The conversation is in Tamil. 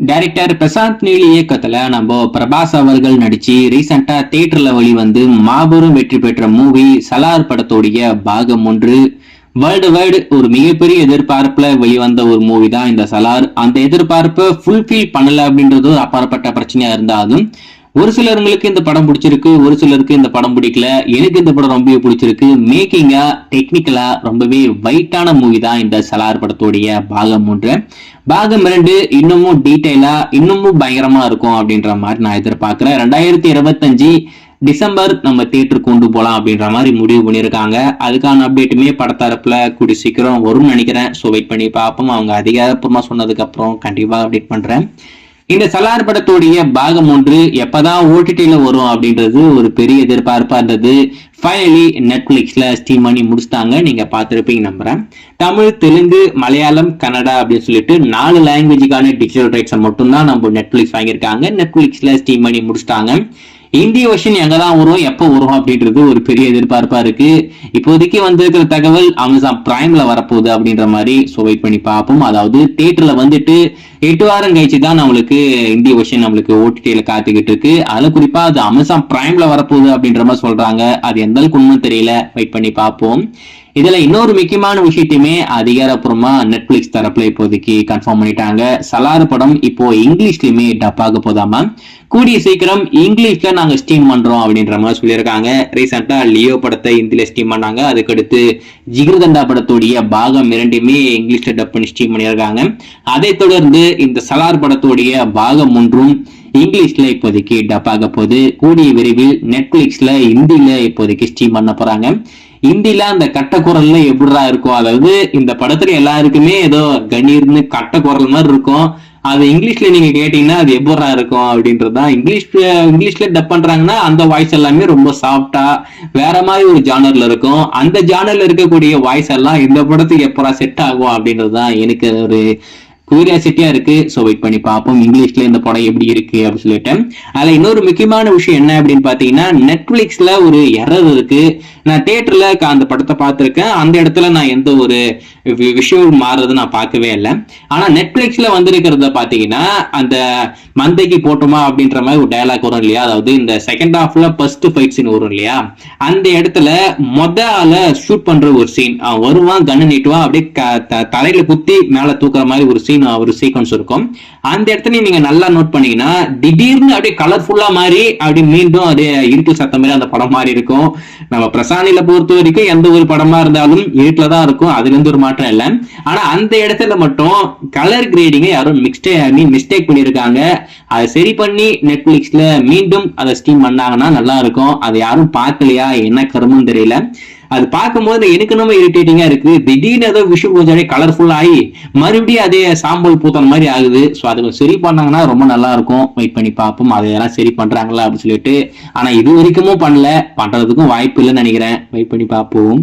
டைரக்டர் பிரசாந்த் நீல் இயக்கத்துல நம்ம பிரபாஸ் அவர்கள் நடிச்சு ரீசெண்டா தியேட்டர்ல வெளிவந்து மாபெரும் வெற்றி பெற்ற மூவி சலார் படத்தோடைய பாகம் 1 வேர்ல்டு வைடு ஒரு மிகப்பெரிய எதிர்பார்ப்புல வெளிவந்த ஒரு மூவி தான் இந்த சலார். அந்த எதிர்பார்ப்பை ஃபுல்ஃபில் பண்ணல அப்படின்றது அப்பாற்பட்ட பிரச்சனையா இருந்தாலும் ஒரு சிலருக்கு இந்த படம் பிடிச்சிருக்கு, ஒரு சிலருக்கு இந்த படம் பிடிக்கல. எனக்கு இந்த படம் ரொம்பவே பிடிச்சிருக்கு. மேக்கிங்கா டெக்னிக்கலா ரொம்பவே வைட்டான மூவி தான் இந்த சலார் படத்தோடைய பாகம் 1. பாகம் 2 இன்னமும் டீடைலா இன்னமும் பயங்கரமா இருக்கும் அப்படின்ற மாதிரி நான் எதிர்பார்க்கிறேன். 2025 டிசம்பர் நம்ம தியேட்டர் கொண்டு போலாம் அப்படின்ற மாதிரி முடிவு பண்ணியிருக்காங்க. அதுக்கான அப்டேட்டுமே படத்தரப்புல கூடி சீக்கிரம் வரும்னு நினைக்கிறேன். ஸோ வெயிட் பண்ணி பார்ப்போம். அவங்க அதிகாரப்பூர்வமா சொன்னதுக்கு அப்புறம் கண்டிப்பா அப்டேட் பண்றேன். இந்த சலார் படத்தோடைய பாகம் 1 எப்பதான் ஓடிடில வரும் அப்படின்றது ஒரு பெரிய எதிர்பார்ப்பா இருந்தது. ஃபைனலி நெட்ஃபிளிக்ஸ்ல ஸ்ட்ரீம் பண்ணி முடிச்சிட்டாங்க. நீங்க பார்த்திருப்பீங்க நம்புறேன். தமிழ், தெலுங்கு, மலையாளம், கன்னடா அப்படின்னு சொல்லிட்டு 4 லாங்குவேஜுக்கான டிஜிட்டல் ரைட்ஸை மட்டும்தான் நம்ம நெட்ஃபிளிக்ஸ் வாங்கியிருக்காங்க. நெட்ஃபிளிக்ஸ்ல ஸ்ட்ரீம் பண்ணி முடிச்சிட்டாங்க. இந்திய வெர்ஷன் எங்கதான் வரும், எப்போ வரும் அப்படின்றது ஒரு பெரிய எதிர்பார்ப்பா இருக்கு. இப்போதைக்கு வந்திருக்கிற தகவல் அமேசான் பிரைம்ல வரப்போகுது அப்படின்ற மாதிரி. ஸோ வெயிட் பண்ணி பார்ப்போம். அதாவது தியேட்டர்ல வந்துட்டு 8 வாரம் கழிச்சு தான் நம்மளுக்கு இந்திய வெர்ஷன் நம்மளுக்கு ஓடிடியில காத்துக்கிட்டு இருக்கு. அதுல குறிப்பா அது அமேசான் பிரைம்ல வரப்போகுது அப்படின்ற மாதிரி சொல்றாங்க. அது எந்த அளவுக்கு உண்மை தெரியல. வெயிட் பண்ணி பார்ப்போம். இதுல இன்னொரு முக்கியமான விஷயத்தையுமே அதிகாரப்பூர்வமா நெட்ஃபிளிக்ஸ் தரப்புல இப்போதைக்கு கன்ஃபார்ம் பண்ணிட்டாங்க. சலார் படம் இப்போ இங்கிலீஷ்லயுமே டப் ஆக போதாமா. கூடிய சீக்கிரம் இங்கிலீஷ்ல நாங்க ஸ்ட்ரீம் பண்றோம் அப்படின்ற மாதிரி சொல்லியிருக்காங்க. ரீசெண்டா லியோ படத்தை ஹிந்தில ஸ்ட்ரீம் பண்ணாங்க. அதுக்கடுத்து ஜிகிர்தண்டா படத்தோடைய பாகம் 2மே இங்கிலீஷ்ல டப் பண்ணி ஸ்ட்ரீம் பண்ணியிருக்காங்க. அதை தொடர்ந்து இந்த சலார் படத்தோடைய பாகம் 1 இங்கிலீஷ்ல இப்போதைக்கு டப் ஆக போகுது. கூடிய விரைவில் நெட்ஃபிளிக்ஸ்ல ஹிந்தில இப்போதைக்கு ஸ்ட்ரீம் பண்ண போறாங்க. இந்தியில அந்த கட்ட குரல்ல எப்படிதான் இருக்கும், அதாவது இந்த படத்துல எல்லாருக்குமே ஏதோ கணீர்னு கட்ட குரல் மாதிரி இருக்கும். அது இங்கிலீஷ்ல நீங்க கேட்டீங்கன்னா அது எப்படா இருக்கும் அப்படின்றதுதான். இங்கிலீஷ்ல டப் பண்றாங்கன்னா அந்த வாய்ஸ் எல்லாமே ரொம்ப சாஃப்டா வேற மாதிரி ஒரு ஜானர்ல இருக்கும். அந்த ஜானர்ல இருக்கக்கூடிய வாய்ஸ் எல்லாம் இந்த படத்துக்கு எப்படா செட் ஆகும் அப்படின்றதுதான் எனக்கு ஒரு கியூரியாசிட்டியா இருக்கு. ஸோ வெயிட் பண்ணி பார்ப்போம் இங்கிலீஷ்ல இந்த படம் எப்படி இருக்கு அப்படின்னு சொல்லிட்டு. அதுல இன்னொரு முக்கியமான விஷயம் என்ன அப்படின்னு பாத்தீங்கன்னா, நெட்ஃபிளிக்ஸ்ல ஒரு எரர் இருக்கு. நான் தியேட்டர்ல அந்த படத்தை பார்த்திருக்கேன். அந்த இடத்துல நான் எந்த ஒரு விஷயம் மாறுறது நான் பார்க்கவே இல்லை. ஆனா நெட்ஃபிளிக்ஸ்ல வந்திருக்கிறத பாத்தீங்கன்னா, அந்த மந்தைக்கு போட்டோமா அப்படின்ற மாதிரி ஒரு டயலாக் வரும் இல்லையா, அதாவது இந்த செகண்ட் ஹாஃப்ல ஃபர்ஸ்ட் ஃபைட் சீன் வரும் இல்லையா, அந்த இடத்துல முதல்ல ஷூட் பண்ற ஒரு சீன் வருவான், கண்ணு நீட்டுவான், அப்படியே தலையில குத்தி மேல தூக்குற மாதிரி ஒரு சீன் ஒரு சீக்வன்ஸ் இருக்கும். அந்த இடத்துல நீங்க நல்லா நோட் பண்ணீங்கன்னா திடீர்னு அப்படியே கலர்ஃபுல்லா மாறி அப்படி மீண்டும் அப்படியே இருட்டு சத்தம் மாதிரி அந்த படம் மாதிரி இருக்கும். நம்ம பிரசானில பொறுத்த வரைக்கும் எந்த ஒரு படமா இருந்தாலும் இருட்டுல தான் இருக்கும். அதுல இருந்து ஒரு மாற்றம் இல்லை. ஆனா அந்த இடத்துல மட்டும் கலர் கிரேடிங்க யாரும் மிஸ்டேக் பண்ணிருக்காங்க. அதை சரி பண்ணி நெட்ஃபிளிக்ஸ்ல மீண்டும் அதை ஸ்ட்ரீம் பண்ணாங்கன்னா நல்லா இருக்கும். அதை யாரும் பார்க்கலையா என்ன கருமும் தெரியல. அது பார்க்கும்போது எனக்கு ரொம்ப இரிட்டேட்டிங்கா இருக்கு. திடீர்னு ஏதோ விஷயம் கொஞ்சம் கலர்ஃபுல் ஆகி மறுபடியும் அதே சாம்பல் பூத்தன மாதிரி ஆகுது. ஸோ அதை சரி பண்ணாங்கன்னா ரொம்ப நல்லா இருக்கும். வெயிட் பண்ணி பார்ப்போம் அதையெல்லாம் சரி பண்றாங்களா அப்படின்னு சொல்லிட்டு. ஆனா இது வரைக்கும் பண்ணல, பண்றதுக்கும் வாய்ப்பு இல்லைன்னு நினைக்கிறேன். வெயிட் பண்ணி பார்ப்போம்.